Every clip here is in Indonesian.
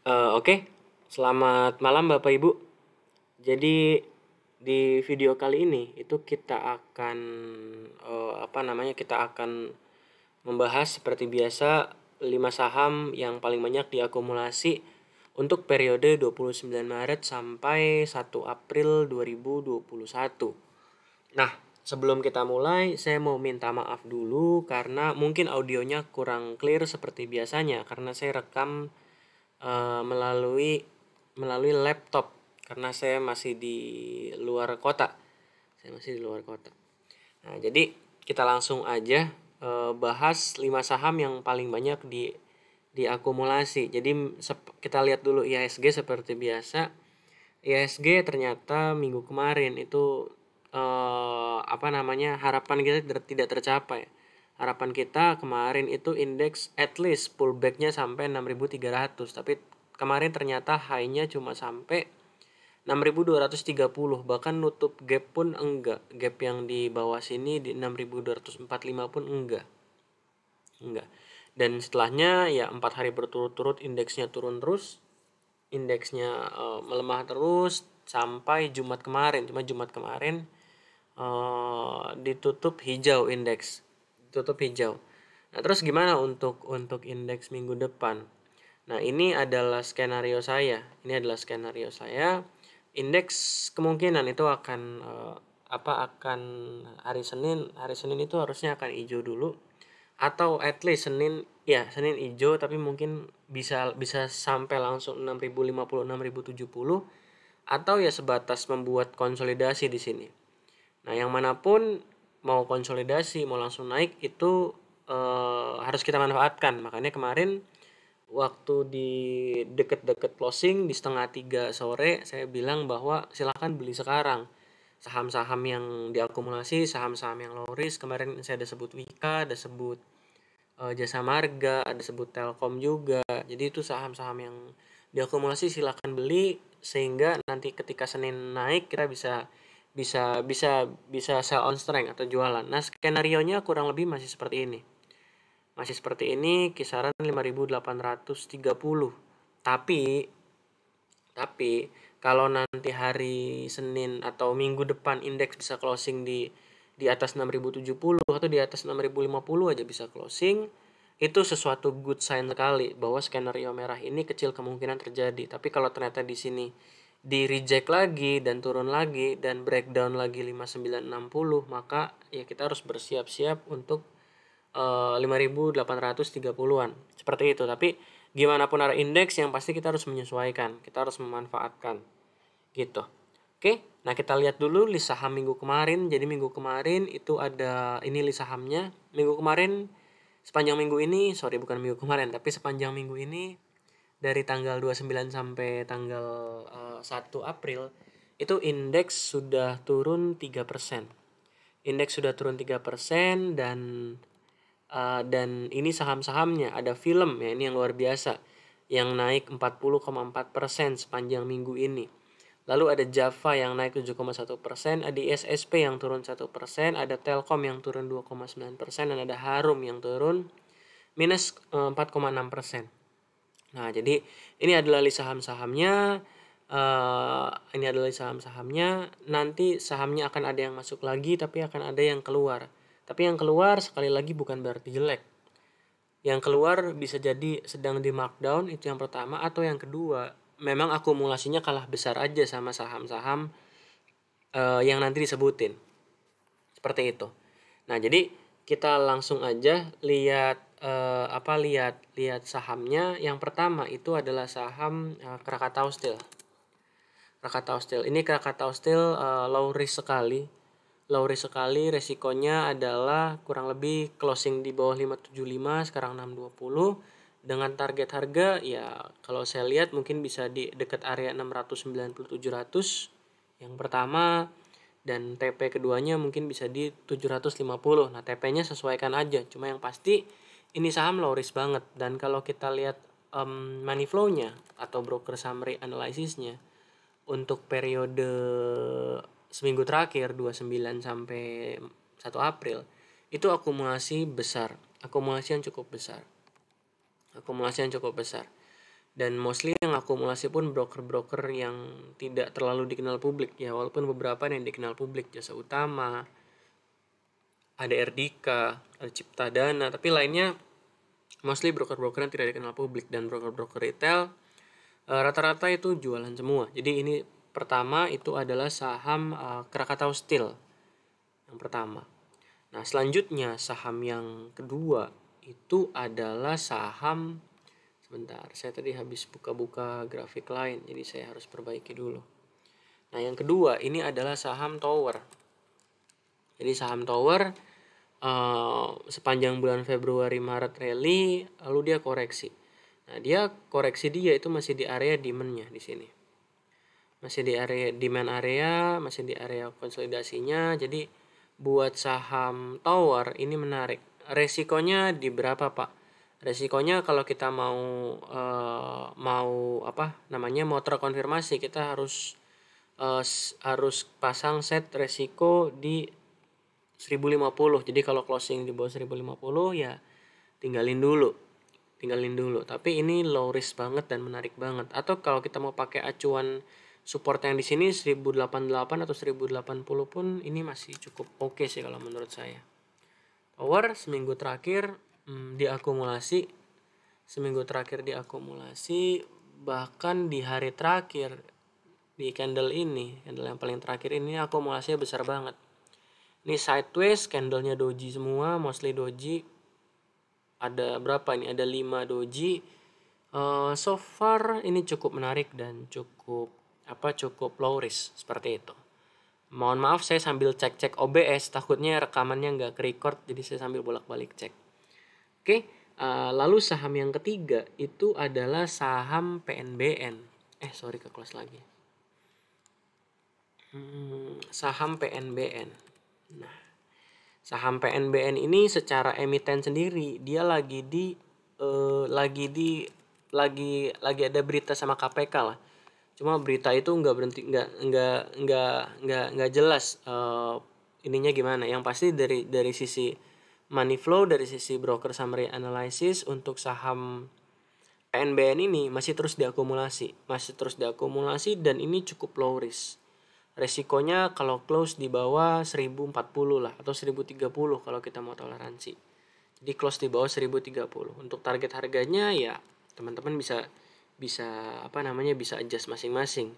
Oke, selamat malam Bapak Ibu. Jadi di video kali ini itu kita akan kita akan membahas seperti biasa 5 saham yang paling banyak diakumulasi untuk periode 29 Maret sampai 1 April 2021. Nah, sebelum kita mulai, saya mau minta maaf dulu karena mungkin audionya kurang clear seperti biasanya karena saya rekam melalui laptop karena saya masih di luar kota. Nah, jadi kita langsung aja bahas 5 saham yang paling banyak diakumulasi. Jadi kita lihat dulu IHSG seperti biasa. IHSG ternyata minggu kemarin itu harapan kita tidak tercapai. Harapan kita kemarin itu indeks at least pullback-nya sampai 6.300, tapi kemarin ternyata high-nya cuma sampai 6.230, bahkan nutup gap pun enggak. Gap yang di bawah sini di 6.245 pun enggak. Dan setelahnya ya 4 hari berturut-turut indeksnya turun terus. Indeksnya melemah terus sampai Jumat kemarin. Cuma Jumat kemarin ditutup hijau indeks. Nah, terus gimana untuk indeks minggu depan? Nah, ini adalah skenario saya. Indeks kemungkinan itu akan akan hari Senin itu harusnya akan hijau dulu, atau at least Senin hijau, tapi mungkin bisa sampai langsung 6.050 6.070, atau ya sebatas membuat konsolidasi di sini. Nah, yang manapun, mau konsolidasi mau langsung naik itu harus kita manfaatkan. Makanya kemarin waktu di deket-deket closing di 2:30 sore saya bilang bahwa silakan beli sekarang saham-saham yang diakumulasi, saham-saham yang low risk. Kemarin saya ada sebut Wika, ada sebut Jasa Marga, ada sebut Telkom juga. Jadi itu saham-saham yang diakumulasi silakan beli, sehingga nanti ketika Senin naik kita bisa sell on strength atau jualan. Nah, skenario-nya kurang lebih masih seperti ini. Kisaran 5.830. Tapi kalau nanti hari Senin atau minggu depan indeks bisa closing di atas 6.070 atau di atas 6.050 aja bisa closing, itu sesuatu good sign sekali bahwa skenario merah ini kecil kemungkinan terjadi. Tapi kalau ternyata di sini di reject lagi dan turun lagi dan breakdown lagi 5.960, maka ya kita harus bersiap-siap untuk 5.830-an seperti itu. Tapi gimana pun arah indeks, yang pasti kita harus menyesuaikan, kita harus memanfaatkan gitu. Oke, nah kita lihat dulu list saham minggu kemarin. Jadi minggu kemarin itu ada ini list sahamnya. Sepanjang minggu ini sepanjang minggu ini dari tanggal 29 sampai tanggal 1 April itu indeks sudah turun 3%. Dan ini saham-sahamnya ada film ya, ini yang luar biasa, yang naik 40,4% sepanjang minggu ini. Lalu ada Java yang naik 7,1%, ada ISSP yang turun 1%, ada Telkom yang turun 2,9%, dan ada Harum yang turun minus 4,6%. Nah, jadi ini adalah list saham-sahamnya. Nanti sahamnya akan ada yang masuk lagi, tapi akan ada yang keluar. Tapi yang keluar sekali lagi bukan berarti jelek. Yang keluar bisa jadi sedang di markdown, itu yang pertama, atau yang kedua memang akumulasinya kalah besar aja sama saham-saham yang nanti disebutin. Seperti itu. Nah, jadi kita langsung aja lihat lihat sahamnya. Yang pertama itu adalah saham Krakatau Steel. Ini Krakatau Steel low risk sekali. Resikonya adalah kurang lebih closing di bawah 575, sekarang 620. Dengan target harga ya kalau saya lihat mungkin bisa di dekat area 690-700 yang pertama, dan TP keduanya mungkin bisa di 750. Nah, TP-nya sesuaikan aja. Cuma yang pasti ini saham low risk banget. Dan kalau kita lihat money flow-nya atau broker summary analysis-nya untuk periode seminggu terakhir 29 sampai 1 April itu akumulasi yang cukup besar. Dan mostly yang akumulasi pun broker-broker yang tidak terlalu dikenal publik ya, walaupun beberapa yang dikenal publik, Jasa Utama, ada Erdika, ada Cipta Dana, tapi lainnya mostly broker-broker yang tidak dikenal publik. Dan broker-broker retail rata-rata itu jualan semua. Jadi ini pertama itu adalah saham Krakatau Steel yang pertama. Nah selanjutnya saham yang kedua itu adalah saham, sebentar, saya tadi habis buka-buka grafik lain, jadi saya harus perbaiki dulu. Nah yang kedua ini adalah saham Tower. Jadi saham Tower sepanjang bulan Februari Maret rally, lalu dia koreksi. Nah dia koreksi dia itu masih di area demand-nya di sini. Masih di area demand area, masih di area konsolidasinya. Jadi buat saham Tower ini menarik. Resikonya di berapa, Pak? Resikonya kalau kita mau mau terkonfirmasi, kita harus pasang set resiko di 1050. Jadi kalau closing di bawah 1050 ya tinggalin dulu. Tapi ini low risk banget dan menarik banget. Atau kalau kita mau pakai acuan support yang di sini 1088 atau 1080 pun ini masih cukup oke sih kalau menurut saya. Tower seminggu terakhir diakumulasi, bahkan di hari terakhir di candle yang paling terakhir ini akumulasinya besar banget. Ini sideways, candlenya doji semua, mostly doji. Ada berapa ini? Ada 5 doji. So far ini cukup menarik dan cukup low risk seperti itu. Mohon maaf saya sambil cek OBS, takutnya rekamannya nggak ke-record, jadi saya sambil bolak-balik cek. Oke, lalu saham yang ketiga itu adalah saham PNBN. Ke kelas lagi. Saham PNBN. Nah, saham PNBN ini secara emiten sendiri dia lagi ada berita sama KPK lah. Cuma berita itu nggak jelas ininya gimana. Yang pasti dari sisi money flow, dari sisi broker summary analysis untuk saham PNBN ini masih terus diakumulasi dan ini cukup low risk. Resikonya kalau close di bawah 1040 lah atau 1030 kalau kita mau toleransi. Jadi close di bawah 1030. Untuk target harganya ya teman-teman bisa adjust masing-masing.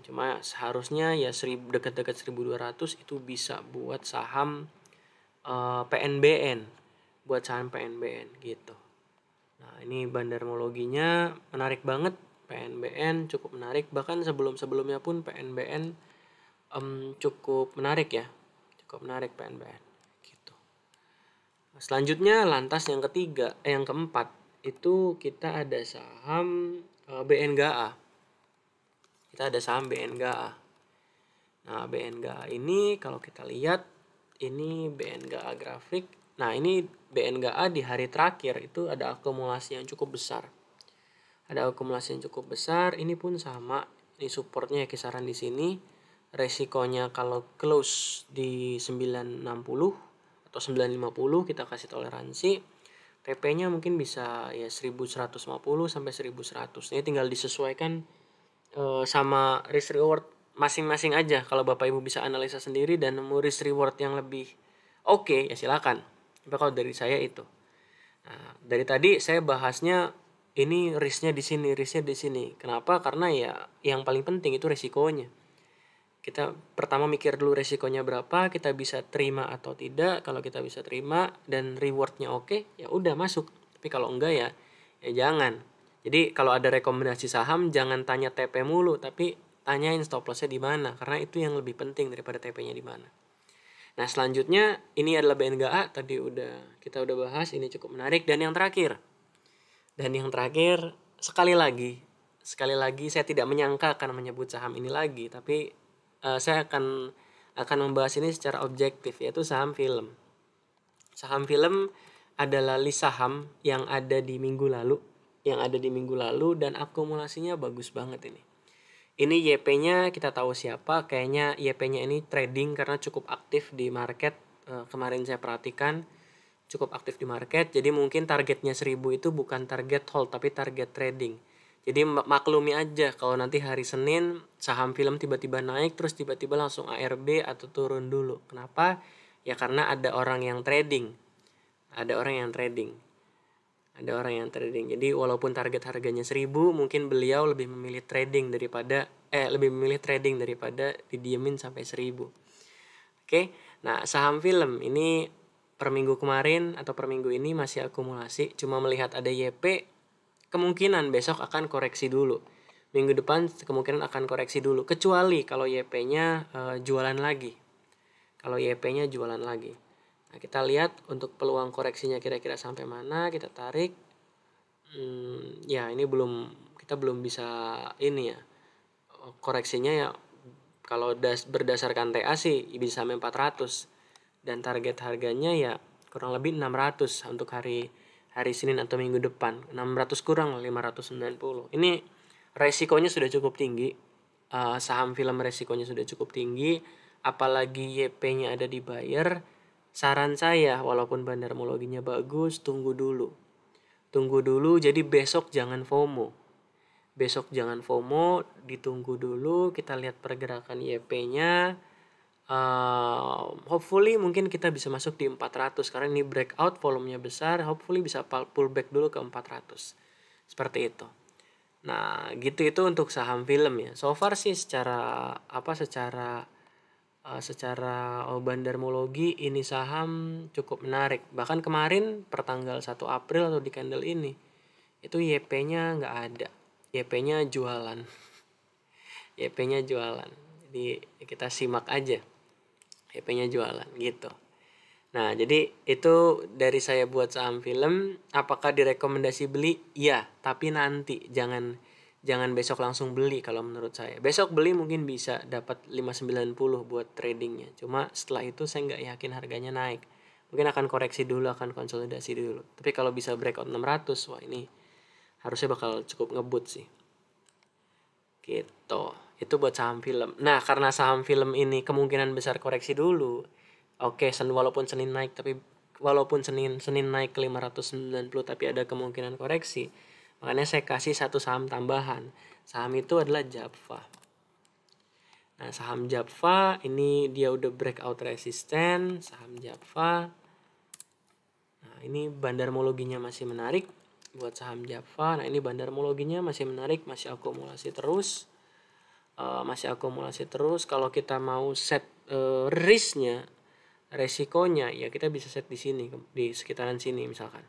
Cuma seharusnya ya dekat-dekat 1200 itu bisa buat saham PNBN. Gitu. Nah, ini bandarmologinya menarik banget. PNBN cukup menarik, bahkan sebelum-sebelumnya pun PNBN cukup menarik PNBN gitu. Selanjutnya lantas yang keempat itu kita ada saham BNGA. Nah, BNGA ini kalau kita lihat ini BNGA grafik. Nah, ini BNGA di hari terakhir itu ada akumulasi yang cukup besar. Ini pun sama, ini supportnya kisaran di sini. Resikonya kalau close di 960 atau 950 kita kasih toleransi. TP-nya mungkin bisa ya 1150 sampai 1100. Ini tinggal disesuaikan sama risk reward masing-masing aja. Kalau Bapak Ibu bisa analisa sendiri dan nemu risk reward yang lebih oke, ya silakan. Tapi kalau dari saya itu. Nah, dari tadi saya bahasnya ini risknya di sini. Kenapa? Karena ya yang paling penting itu resikonya. Kita pertama mikir dulu resikonya berapa, kita bisa terima atau tidak. Kalau kita bisa terima dan rewardnya oke, ya udah masuk. Tapi kalau enggak ya jangan. Jadi kalau ada rekomendasi saham jangan tanya TP mulu, tapi tanyain stop loss-nya di mana, karena itu yang lebih penting daripada TP-nya di mana. Nah, selanjutnya ini adalah BNGA, kita udah bahas, ini cukup menarik. Dan yang terakhir sekali lagi saya tidak menyangka akan menyebut saham ini lagi, tapi saya akan membahas ini secara objektif, yaitu saham film. Saham film adalah list saham yang ada di minggu lalu dan akumulasinya bagus banget ini. Ini YP-nya kita tahu siapa, kayaknya YP-nya ini trading karena cukup aktif di market. Kemarin saya perhatikan cukup aktif di market. Jadi mungkin targetnya 1000 itu bukan target hold tapi target trading. Jadi maklumi aja kalau nanti hari Senin saham film tiba-tiba naik terus tiba-tiba langsung ARB atau turun dulu. Kenapa? Ya karena ada orang yang trading. Ada orang yang trading. Ada orang yang trading. Jadi walaupun target harganya 1000, mungkin beliau lebih memilih trading daripada didiemin sampai 1000. Oke. Nah, saham film ini per minggu kemarin atau per minggu ini masih akumulasi, cuma melihat ada YP, kemungkinan besok akan koreksi dulu. Minggu depan kemungkinan akan koreksi dulu, kecuali kalau YP-nya jualan lagi. Kalau YP-nya jualan lagi. Nah, kita lihat untuk peluang koreksinya kira-kira sampai mana, kita tarik. Ya, ini kita belum bisa ini ya. Koreksinya ya kalau berdasarkan TA sih bisa sampai 400 dan target harganya ya kurang lebih 600 untuk hari Senin atau minggu depan. 600 kurang 590. Ini resikonya sudah cukup tinggi. Saham film resikonya sudah cukup tinggi, apalagi YP-nya ada di buyer. Saran saya, walaupun bandarmologinya bagus, tunggu dulu. Jadi besok jangan FOMO. Ditunggu dulu, kita lihat pergerakan YP-nya. Hopefully mungkin kita bisa masuk di 400 karena ini breakout, volumenya besar, hopefully bisa pullback dulu ke 400. Seperti itu. Nah, gitu itu untuk saham film ya. So far sih secara bandarmologi ini saham cukup menarik. Bahkan kemarin pertanggal 1 April atau di candle ini itu YP-nya nggak ada. YP-nya jualan. Jadi kita simak aja. YP-nya jualan gitu. Nah, jadi itu dari saya buat saham film. Apakah direkomendasi beli? Iya, tapi nanti jangan besok langsung beli kalau menurut saya. Besok beli mungkin bisa dapat 590 buat tradingnya. Cuma setelah itu saya nggak yakin harganya naik. Mungkin akan koreksi dulu, akan konsolidasi dulu. Tapi kalau bisa breakout 600, wah ini harusnya bakal cukup ngebut sih. Gitu. Itu buat saham film. Nah, karena saham film ini kemungkinan besar koreksi dulu. Oke, walaupun Senin naik ke 590 tapi ada kemungkinan koreksi. Makanya saya kasih satu saham tambahan. Saham itu adalah Japfa. Nah, saham Japfa ini dia udah breakout resisten, saham Japfa. Nah, ini bandarmologinya masih menarik buat saham Japfa. Nah, ini bandarmologinya masih menarik, masih akumulasi terus. Kalau kita mau set risknya, resikonya ya kita bisa set di sini, di sekitaran sini misalkan.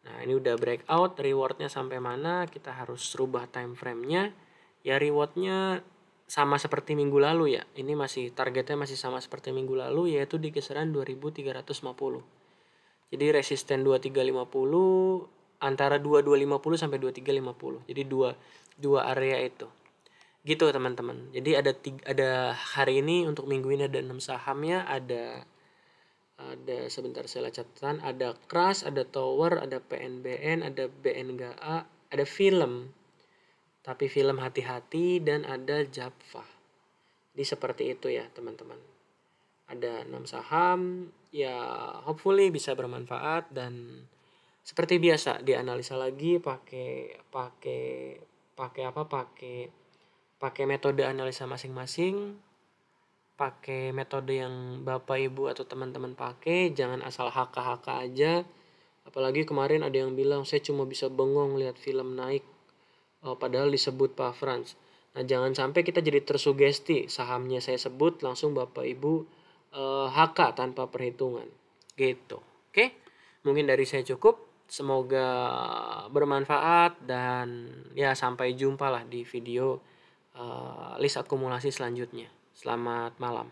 Nah, ini udah breakout, rewardnya sampai mana, kita harus rubah time frame-nya. Ya rewardnya sama seperti minggu lalu ya. Ini targetnya masih sama seperti minggu lalu, yaitu di kisaran 2350. Jadi resisten 2350 antara 2250 sampai 2350. Jadi dua area itu. Gitu teman-teman. Jadi ada hari ini untuk minggu ini ada 6 sahamnya, ada sebentar saya lihat catatan, ada Kras, ada Tower, ada PNBN, ada BNGA, ada film. Tapi film hati-hati dan ada Japfa. Jadi seperti itu ya teman-teman. Ada 6 saham, ya hopefully bisa bermanfaat dan seperti biasa dianalisa lagi pakai metode analisa masing-masing, pakai metode yang Bapak Ibu atau teman-teman pakai, jangan asal haka-haka aja. Apalagi kemarin ada yang bilang saya cuma bisa bengong lihat film naik, padahal disebut Pak Frans. Nah, jangan sampai kita jadi tersugesti, sahamnya saya sebut langsung Bapak Ibu haka tanpa perhitungan. Gitu. Oke? Mungkin dari saya cukup. Semoga bermanfaat dan ya sampai jumpa lah di video list akumulasi selanjutnya. Selamat malam.